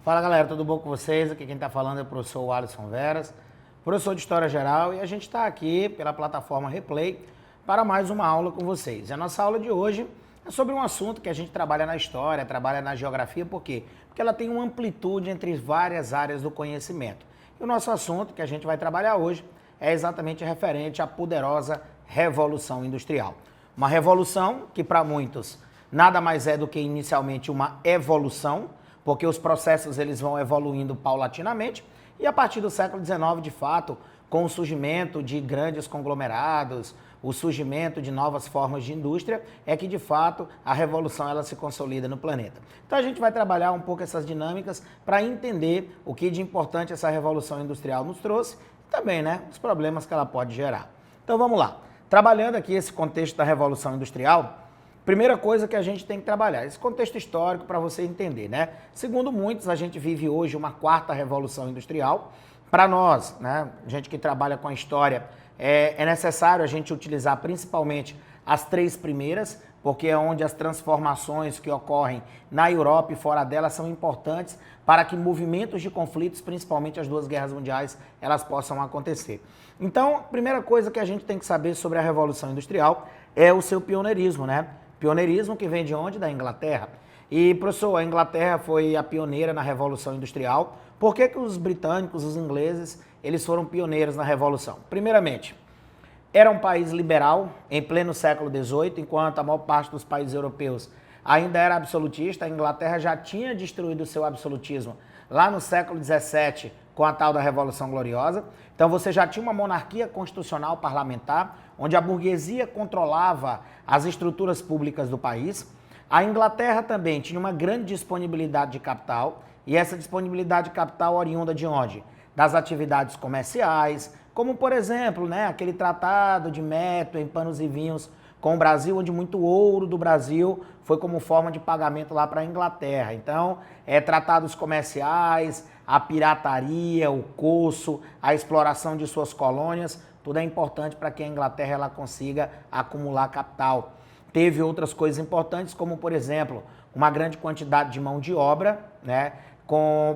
Fala galera, tudo bom com vocês? Aqui quem está falando é o professor Alisson Veras, professor de História Geral, e a gente está aqui pela plataforma Replay para mais uma aula com vocês. E a nossa aula de hoje é sobre um assunto que a gente trabalha na história, trabalha na geografia, por quê? Porque ela tem uma amplitude entre várias áreas do conhecimento. E o nosso assunto que a gente vai trabalhar hoje é exatamente referente à poderosa Revolução Industrial. Uma revolução que para muitos nada mais é do que inicialmente uma evolução, porque os processos eles vão evoluindo paulatinamente, e a partir do século XIX, de fato, com o surgimento de grandes conglomerados, o surgimento de novas formas de indústria, é que de fato a revolução ela se consolida no planeta. Então a gente vai trabalhar um pouco essas dinâmicas para entender o que de importante essa revolução industrial nos trouxe e também, os problemas que ela pode gerar. Então vamos lá. Trabalhando aqui esse contexto da revolução industrial, primeira coisa que a gente tem que trabalhar, esse contexto histórico para você entender, Segundo muitos, a gente vive hoje uma quarta revolução industrial. Para nós, gente que trabalha com a história, é necessário a gente utilizar principalmente as três primeiras, porque é onde as transformações que ocorrem na Europa e fora dela são importantes para que movimentos de conflitos, principalmente as duas guerras mundiais, elas possam acontecer. Então, a primeira coisa que a gente tem que saber sobre a Revolução Industrial é o seu pioneirismo, Pioneirismo que vem de onde? Da Inglaterra. E, professor, a Inglaterra foi a pioneira na Revolução Industrial. Por que os britânicos, os ingleses, eles foram pioneiros na Revolução? Primeiramente, era um país liberal em pleno século XVIII, enquanto a maior parte dos países europeus ainda era absolutista. A Inglaterra já tinha destruído o seu absolutismo lá no século XVII com a tal da Revolução Gloriosa. Então você já tinha uma monarquia constitucional parlamentar, onde a burguesia controlava as estruturas públicas do país. A Inglaterra também tinha uma grande disponibilidade de capital, e essa disponibilidade de capital oriunda de onde? Das atividades comerciais, como por exemplo, aquele tratado de Methuen em panos e vinhos com o Brasil, onde muito ouro do Brasil foi como forma de pagamento lá para a Inglaterra. Então, tratados comerciais, a pirataria, o coço, a exploração de suas colônias, tudo é importante para que a Inglaterra ela consiga acumular capital. Teve outras coisas importantes, como por exemplo, uma grande quantidade de mão de obra,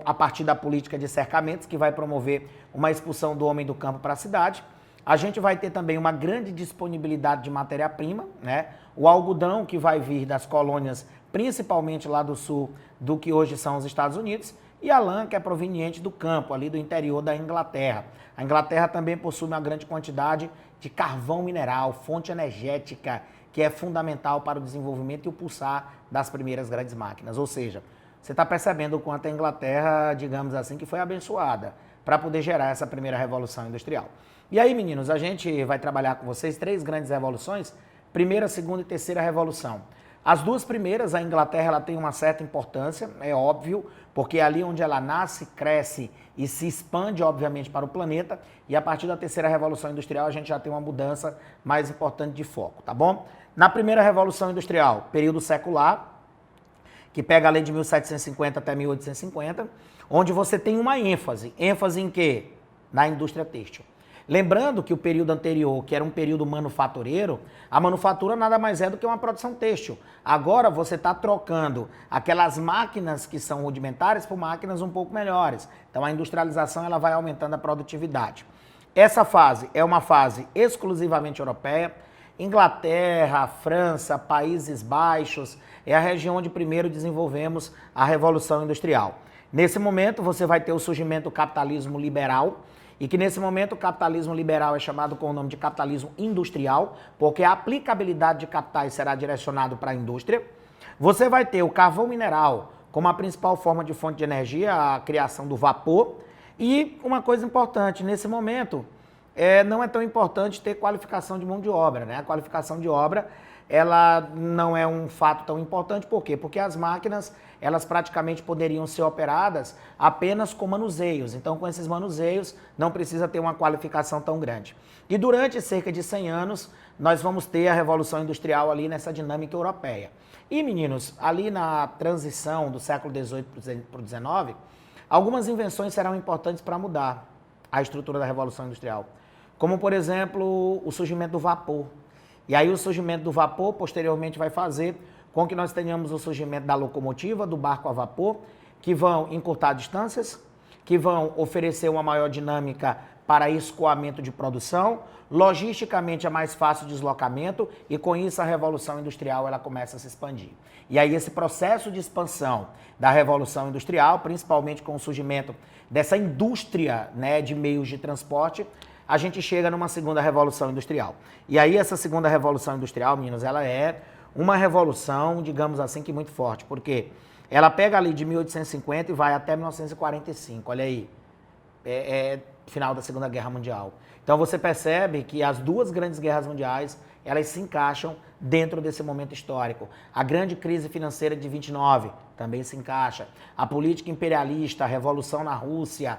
a partir da política de cercamentos, que vai promover uma expulsão do homem do campo para a cidade. A gente vai ter também uma grande disponibilidade de matéria-prima, O algodão que vai vir das colônias, principalmente lá do sul, do que hoje são os Estados Unidos, e a lã que é proveniente do campo, ali do interior da Inglaterra. A Inglaterra também possui uma grande quantidade de carvão mineral, fonte energética, que é fundamental para o desenvolvimento e o pulsar das primeiras grandes máquinas. Ou seja, você está percebendo o quanto a Inglaterra, digamos assim, que foi abençoada para poder gerar essa primeira revolução industrial. E aí, meninos, a gente vai trabalhar com vocês três grandes revoluções, primeira, segunda e terceira revolução. As duas primeiras, a Inglaterra ela tem uma certa importância, é óbvio, porque é ali onde ela nasce, cresce e se expande, obviamente, para o planeta, e a partir da terceira revolução industrial a gente já tem uma mudança mais importante de foco, tá bom? Na primeira revolução industrial, período secular, que pega a lei de 1750 até 1850, onde você tem uma ênfase. Ênfase em quê? Na indústria têxtil. Lembrando que o período anterior, que era um período manufatureiro, a manufatura nada mais é do que uma produção têxtil. Agora você está trocando aquelas máquinas que são rudimentares por máquinas um pouco melhores. Então a industrialização ela vai aumentando a produtividade. Essa fase é uma fase exclusivamente europeia. Inglaterra, França, Países Baixos, é a região onde primeiro desenvolvemos a Revolução Industrial. Nesse momento você vai ter o surgimento do capitalismo liberal, e que nesse momento o capitalismo liberal é chamado com o nome de capitalismo industrial, porque a aplicabilidade de capitais será direcionado para a indústria. Você vai ter o carvão mineral como a principal forma de fonte de energia, a criação do vapor. E uma coisa importante, nesse momento, não é tão importante ter qualificação de mão de obra, A qualificação de obra, ela não é um fato tão importante, por quê? Porque as máquinas, elas praticamente poderiam ser operadas apenas com manuseios. Então, com esses manuseios, não precisa ter uma qualificação tão grande. E durante cerca de 100 anos, nós vamos ter a Revolução Industrial ali nessa dinâmica europeia. E, meninos, ali na transição do século XVIII para o XIX, algumas invenções serão importantes para mudar a estrutura da Revolução Industrial. Como, por exemplo, o surgimento do vapor. E aí o surgimento do vapor, posteriormente, vai fazer com que nós tenhamos o surgimento da locomotiva, do barco a vapor, que vão encurtar distâncias, que vão oferecer uma maior dinâmica para escoamento de produção, logisticamente é mais fácil o deslocamento e com isso a Revolução Industrial ela começa a se expandir. E aí esse processo de expansão da Revolução Industrial, principalmente com o surgimento dessa indústria, né, de meios de transporte, a gente chega numa segunda Revolução Industrial. E aí essa segunda Revolução Industrial, meninos, ela é uma revolução, digamos assim, que muito forte, porque ela pega ali de 1850 e vai até 1945, olha aí, final da Segunda Guerra Mundial. Então você percebe que as duas grandes guerras mundiais, elas se encaixam dentro desse momento histórico. A grande crise financeira de 29 também se encaixa. A política imperialista, a revolução na Rússia,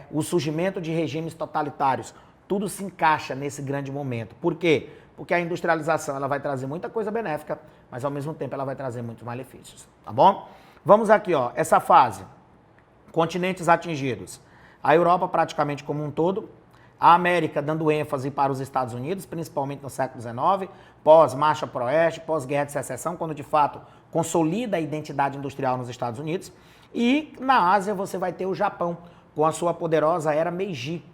o surgimento de regimes totalitários, tudo se encaixa nesse grande momento. Por quê? Porque a industrialização ela vai trazer muita coisa benéfica, mas ao mesmo tempo ela vai trazer muitos malefícios, tá bom? Vamos aqui, ó, essa fase. Continentes atingidos. A Europa praticamente como um todo, a América dando ênfase para os Estados Unidos, principalmente no século XIX, pós-marcha para o oeste, pós-guerra de secessão, quando de fato consolida a identidade industrial nos Estados Unidos. E na Ásia você vai ter o Japão, com a sua poderosa era Meiji,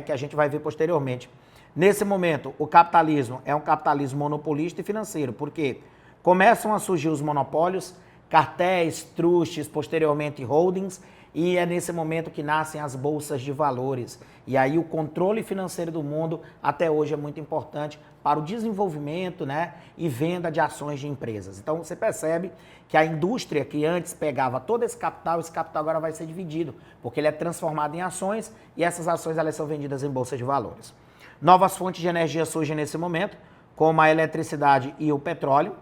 que a gente vai ver posteriormente. Nesse momento, o capitalismo é um capitalismo monopolista e financeiro, porque começam a surgir os monopólios, cartéis, trustes, posteriormente holdings, e é nesse momento que nascem as bolsas de valores. E aí o controle financeiro do mundo até hoje é muito importante para o desenvolvimento, né, e venda de ações de empresas. Então você percebe que a indústria que antes pegava todo esse capital agora vai ser dividido, porque ele é transformado em ações e essas ações elas são vendidas em bolsas de valores. Novas fontes de energia surgem nesse momento, como a eletricidade e o petróleo.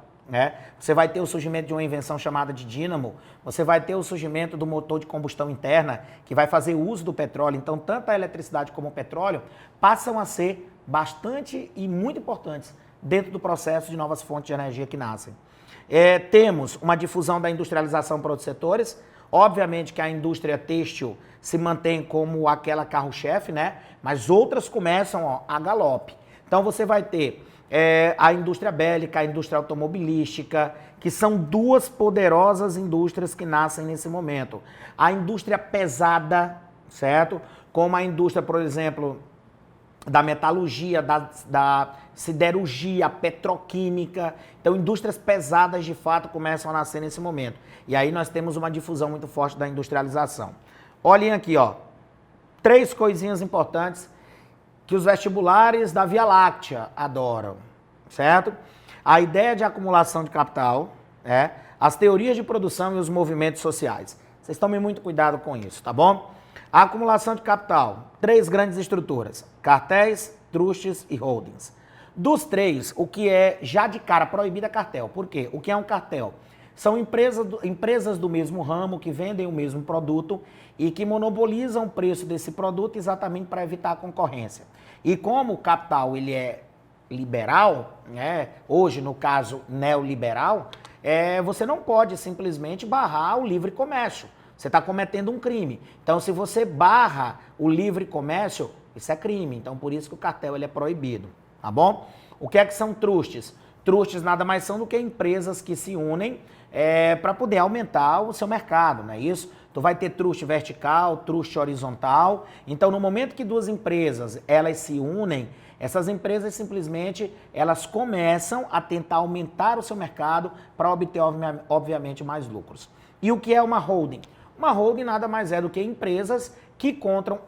Você vai ter o surgimento de uma invenção chamada de dínamo, você vai ter o surgimento do motor de combustão interna, que vai fazer uso do petróleo. Então, tanto a eletricidade como o petróleo passam a ser bastante e muito importantes dentro do processo de novas fontes de energia que nascem. Temos uma difusão da industrialização para outros setores. Obviamente que a indústria têxtil se mantém como aquela carro-chefe, né? Mas outras começam a galope. Então, você vai ter a indústria bélica, a indústria automobilística, que são duas poderosas indústrias que nascem nesse momento. A indústria pesada, certo? Como a indústria, por exemplo, da metalurgia, da siderurgia, petroquímica. Então, indústrias pesadas, de fato, começam a nascer nesse momento. E aí nós temos uma difusão muito forte da industrialização. Olhem aqui, ó, 3 coisinhas importantes que os vestibulares da Via Láctea adoram, certo? A ideia de acumulação de capital, as teorias de produção e os movimentos sociais. Vocês tomem muito cuidado com isso, tá bom? A acumulação de capital, 3 grandes estruturas, cartéis, trustes e holdings. Dos 3, o que é já de cara proibido é cartel. Por quê? O que é um cartel? São empresas do mesmo ramo que vendem o mesmo produto e que monopolizam o preço desse produto exatamente para evitar a concorrência. E como o capital ele é liberal, hoje no caso neoliberal, você não pode simplesmente barrar o livre comércio. Você está cometendo um crime. Então, se você barra o livre comércio, isso é crime. Então, por isso que o cartel ele é proibido, tá bom? O que é que são trustes? Trustes nada mais são do que empresas que se unem para poder aumentar o seu mercado, não é isso? Tu vai ter truste vertical, truste horizontal. Então, no momento que 2 empresas elas se unem, essas empresas simplesmente elas começam a tentar aumentar o seu mercado para obter, obviamente, mais lucros. E o que é uma holding? Uma holding nada mais é do que empresas que compram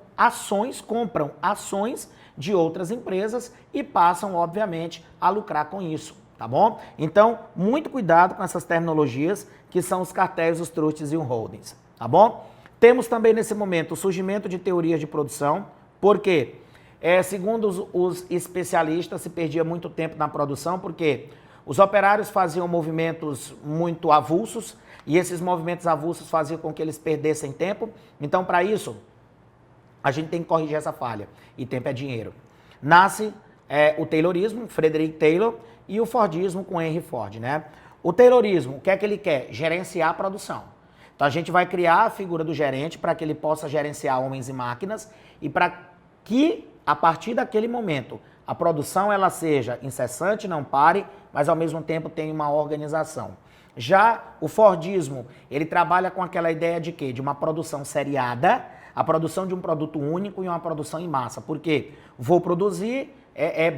ações de outras empresas e passam, obviamente, a lucrar com isso, tá bom? Então, muito cuidado com essas terminologias que são os cartéis, os trustes e os holdings, tá bom? Temos também nesse momento o surgimento de teorias de produção, porque, segundo os especialistas, se perdia muito tempo na produção, porque os operários faziam movimentos muito avulsos, e esses movimentos avulsos faziam com que eles perdessem tempo. Então, para isso, a gente tem que corrigir essa falha. E tempo é dinheiro. Nasce o Taylorismo, Frederick Taylor, e o Fordismo com Henry Ford, né? O Taylorismo, o que é que ele quer? Gerenciar a produção. Então, a gente vai criar a figura do gerente para que ele possa gerenciar homens e máquinas e para que, a partir daquele momento, a produção ela seja incessante, não pare, mas ao mesmo tempo tem uma organização. Já o Fordismo, ele trabalha com aquela ideia de quê? De uma produção seriada, a produção de um produto único e uma produção em massa. Por quê? Vou produzir,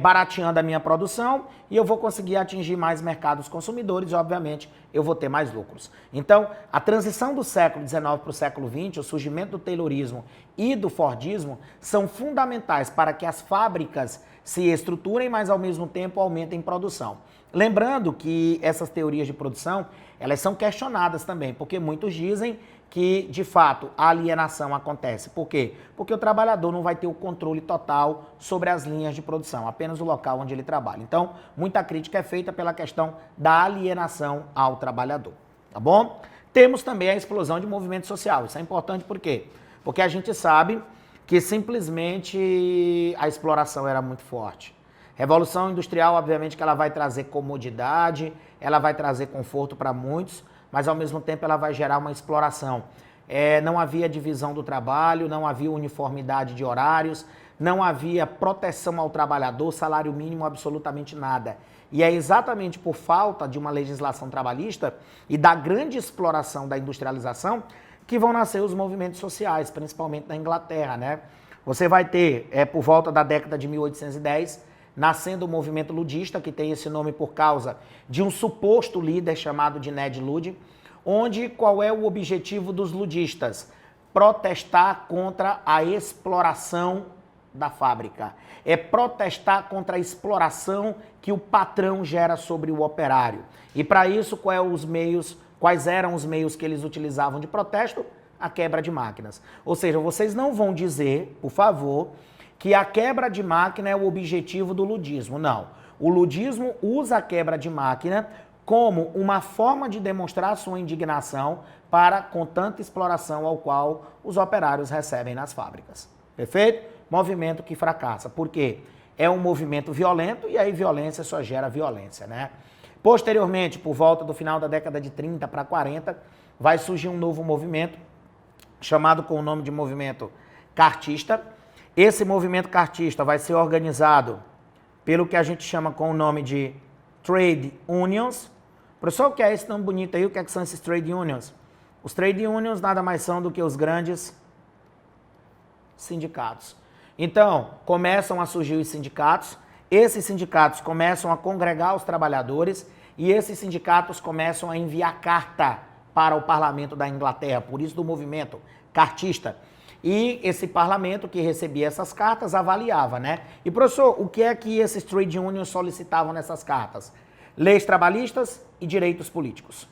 barateando a minha produção e eu vou conseguir atingir mais mercados consumidores e, obviamente, eu vou ter mais lucros. Então, a transição do século XIX para o século XX, o surgimento do Taylorismo e do Fordismo são fundamentais para que as fábricas se estruturem, mas ao mesmo tempo aumentem produção. Lembrando que essas teorias de produção, elas são questionadas também, porque muitos dizem que, de fato, a alienação acontece. Por quê? Porque o trabalhador não vai ter o controle total sobre as linhas de produção, apenas o local onde ele trabalha. Então, muita crítica é feita pela questão da alienação ao trabalhador, tá bom? Temos também a explosão de movimento social. Isso é importante por quê? Porque a gente sabe que simplesmente a exploração era muito forte. Revolução industrial, obviamente, que ela vai trazer comodidade, ela vai trazer conforto para muitos, mas ao mesmo tempo ela vai gerar uma exploração. Não havia divisão do trabalho, não havia uniformidade de horários, não havia proteção ao trabalhador, salário mínimo, absolutamente nada. E é exatamente por falta de uma legislação trabalhista e da grande exploração da industrialização que vão nascer os movimentos sociais, principalmente na Inglaterra, né? Você vai ter, por volta da década de 1810, nascendo o movimento ludista, que tem esse nome por causa de um suposto líder chamado de Ned Ludd, onde qual é o objetivo dos ludistas? Protestar contra a exploração da fábrica. É protestar contra a exploração que o patrão gera sobre o operário. E para isso, quais eram os meios que eles utilizavam de protesto? A quebra de máquinas. Ou seja, vocês não vão dizer, por favor, que a quebra de máquina é o objetivo do ludismo. Não. O ludismo usa a quebra de máquina como uma forma de demonstrar sua indignação com tanta exploração ao qual os operários recebem nas fábricas. Perfeito? Movimento que fracassa. Por quê? É um movimento violento e aí violência só gera violência, né? Posteriormente, por volta do final da década de 30 para 40, vai surgir um novo movimento chamado com o nome de movimento cartista. Esse movimento cartista vai ser organizado pelo que a gente chama com o nome de trade unions. Professor, o que é esse nome bonito aí? O que é que são esses trade unions? Os trade unions nada mais são do que os grandes sindicatos. Então, começam a surgir os sindicatos, esses sindicatos começam a congregar os trabalhadores e esses sindicatos começam a enviar carta para o parlamento da Inglaterra, por isso do movimento cartista. E esse parlamento que recebia essas cartas avaliava, né? E professor, o que é que esses trade unions solicitavam nessas cartas? Leis trabalhistas e direitos políticos,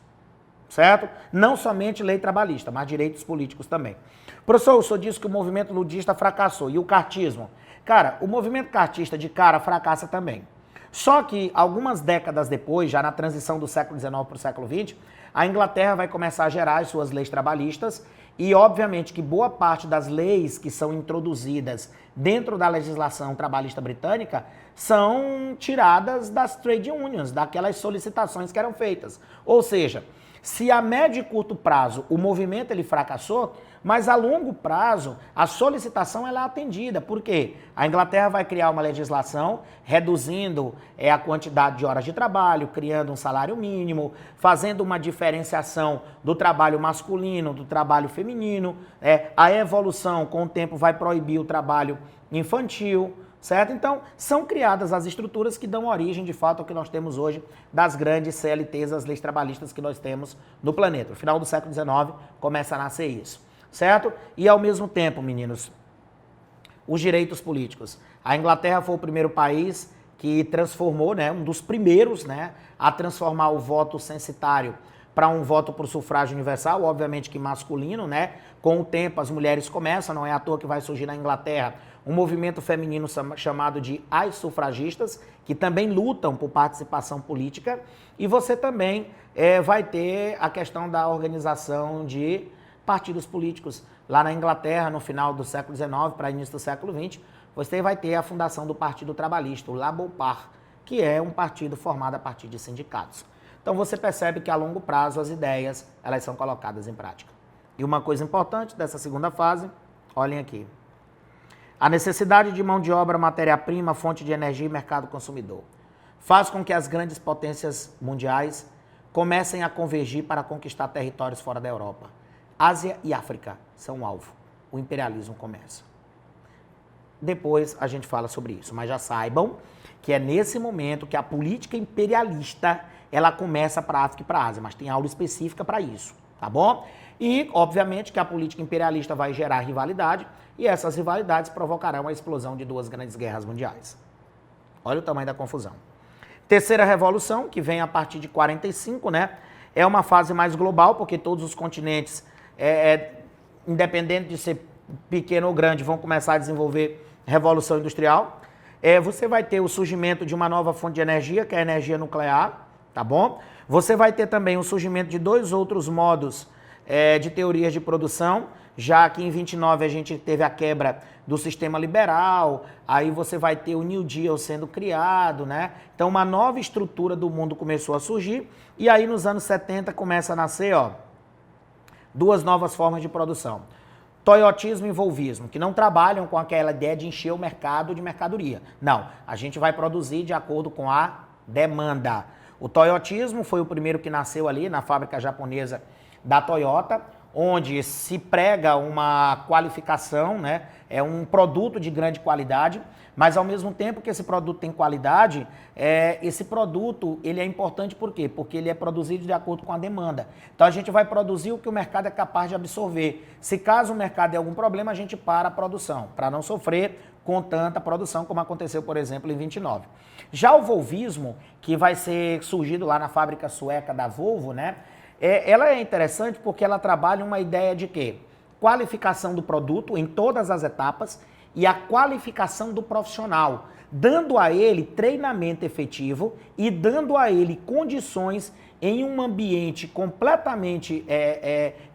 certo? Não somente lei trabalhista, mas direitos políticos também. Professor, o senhor disse que o movimento ludista fracassou. E o cartismo? Cara, o movimento cartista de cara fracassa também. Só que algumas décadas depois, já na transição do século XIX para o século XX, a Inglaterra vai começar a gerar as suas leis trabalhistas e, obviamente, que boa parte das leis que são introduzidas dentro da legislação trabalhista britânica são tiradas das trade unions, daquelas solicitações que eram feitas. Ou seja, se a médio e curto prazo o movimento ele fracassou, mas a longo prazo a solicitação ela é atendida. Por quê? A Inglaterra vai criar uma legislação reduzindo a quantidade de horas de trabalho, criando um salário mínimo, fazendo uma diferenciação do trabalho masculino, do trabalho feminino. A evolução com o tempo vai proibir o trabalho infantil, certo? Então, são criadas as estruturas que dão origem, de fato, ao que nós temos hoje das grandes CLTs, as leis trabalhistas que nós temos no planeta. No final do século XIX começa a nascer isso, certo? E, ao mesmo tempo, meninos, os direitos políticos. A Inglaterra foi o primeiro país que transformou, né, um dos primeiros, né, a transformar o voto censitário para um voto por sufrágio universal, obviamente que masculino, né? Com o tempo as mulheres começam, não é à toa que vai surgir na Inglaterra um movimento feminino chamado de as sufragistas, que também lutam por participação política, e você também vai ter a questão da organização de partidos políticos. Lá na Inglaterra, no final do século XIX para início do século XX, você vai ter a fundação do Partido Trabalhista, o Labour Party, que é um partido formado a partir de sindicatos. Então você percebe que a longo prazo as ideias elas são colocadas em prática. E uma coisa importante dessa segunda fase, olhem aqui. A necessidade de mão de obra, matéria-prima, fonte de energia e mercado consumidor. faz com que as grandes potências mundiais comecem a convergir para conquistar territórios fora da Europa. Ásia e África são o alvo. O imperialismo começa. Depois a gente fala sobre isso, mas já saibam que é nesse momento que a política imperialista ela começa para a África e para a Ásia, mas tem aula específica para isso, tá bom? E, obviamente, que a política imperialista vai gerar rivalidade e essas rivalidades provocarão a explosão de duas grandes guerras mundiais. Olha o tamanho da confusão. Terceira revolução, que vem a partir de 45, né? É uma fase mais global, porque todos os continentes, independente de ser pequeno ou grande, vão começar a desenvolver revolução industrial. Você vai ter o surgimento de uma nova fonte de energia, que é a energia nuclear, tá bom? Você vai ter também o surgimento de dois outros modos de teorias de produção, já que em 29 a gente teve a quebra do sistema liberal, aí você vai ter o New Deal sendo criado, né? Então uma nova estrutura do mundo começou a surgir, e aí nos anos 70 começa a nascer, duas novas formas de produção. Toyotismo e Volvismo, que não trabalham com aquela ideia de encher o mercado de mercadoria. Não, a gente vai produzir de acordo com a demanda. O Toyotismo foi o primeiro que nasceu ali na fábrica japonesa da Toyota, onde se prega uma qualificação, né? É um produto de grande qualidade, mas ao mesmo tempo que esse produto tem qualidade, esse produto ele é importante por quê? Porque ele é produzido de acordo com a demanda. Então a gente vai produzir o que o mercado é capaz de absorver. Se caso o mercado der algum problema, a gente para a produção, para não sofrer com tanta produção como aconteceu, por exemplo, em 29. Já o Volvismo, que vai ser surgido lá na fábrica sueca da Volvo, né? Ela é interessante porque ela trabalha uma ideia de quê? Qualificação do produto em todas as etapas e a qualificação do profissional, dando a ele treinamento efetivo e dando a ele condições em um ambiente completamente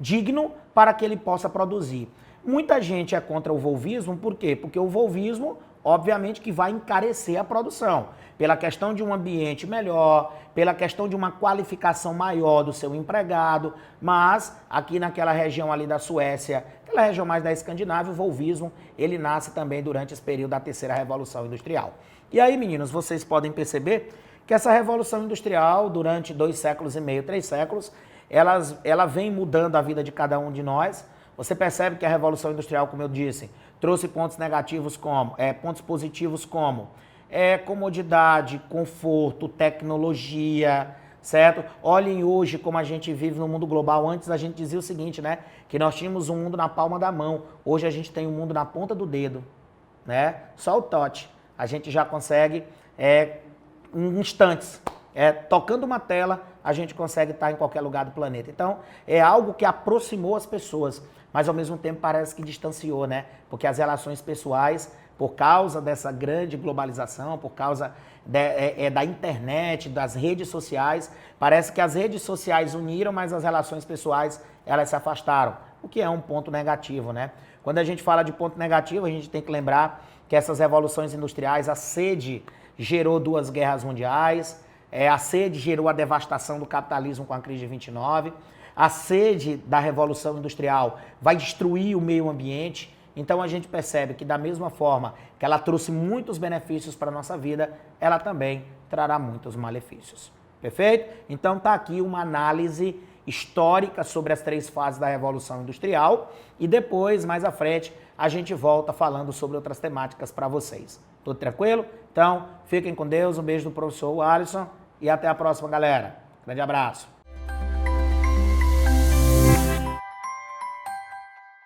digno para que ele possa produzir. Muita gente é contra o Volvismo, por quê? Porque o Volvismo, obviamente, que vai encarecer a produção, pela questão de um ambiente melhor, pela questão de uma qualificação maior do seu empregado, mas aqui naquela região ali da Suécia, aquela região mais da Escandinávia, o Volvismo, ele nasce também durante esse período da terceira revolução industrial. E aí, meninos, vocês podem perceber que essa revolução industrial, durante 2 séculos e meio, 3 séculos, ela vem mudando a vida de cada um de nós. Você percebe que a revolução industrial, como eu disse, trouxe pontos negativos como, pontos positivos como comodidade, conforto, tecnologia, certo? Olhem hoje como a gente vive no mundo global. Antes a gente dizia o seguinte, né? Que nós tínhamos um mundo na palma da mão. Hoje a gente tem um mundo na ponta do dedo, né? Só o touch. A gente já consegue, em instantes, tocando uma tela, a gente consegue estar em qualquer lugar do planeta. Então, é algo que aproximou as pessoas, mas ao mesmo tempo parece que distanciou, né? Porque as relações pessoais, por causa dessa grande globalização, por causa da internet, das redes sociais, parece que as redes sociais uniram, mas as relações pessoais, elas se afastaram, o que é um ponto negativo, né? Quando a gente fala de ponto negativo, a gente tem que lembrar que essas revoluções industriais, a sede gerou 2 guerras mundiais, a sede gerou a devastação do capitalismo com a crise de 29, a sede da revolução industrial vai destruir o meio ambiente. Então a gente percebe que da mesma forma que ela trouxe muitos benefícios para a nossa vida, ela também trará muitos malefícios. Perfeito? Então tá aqui uma análise histórica sobre as 3 fases da Revolução Industrial e depois, mais à frente, a gente volta falando sobre outras temáticas para vocês. Tudo tranquilo? Então, fiquem com Deus, um beijo do professor Alisson e até a próxima, galera. Grande abraço.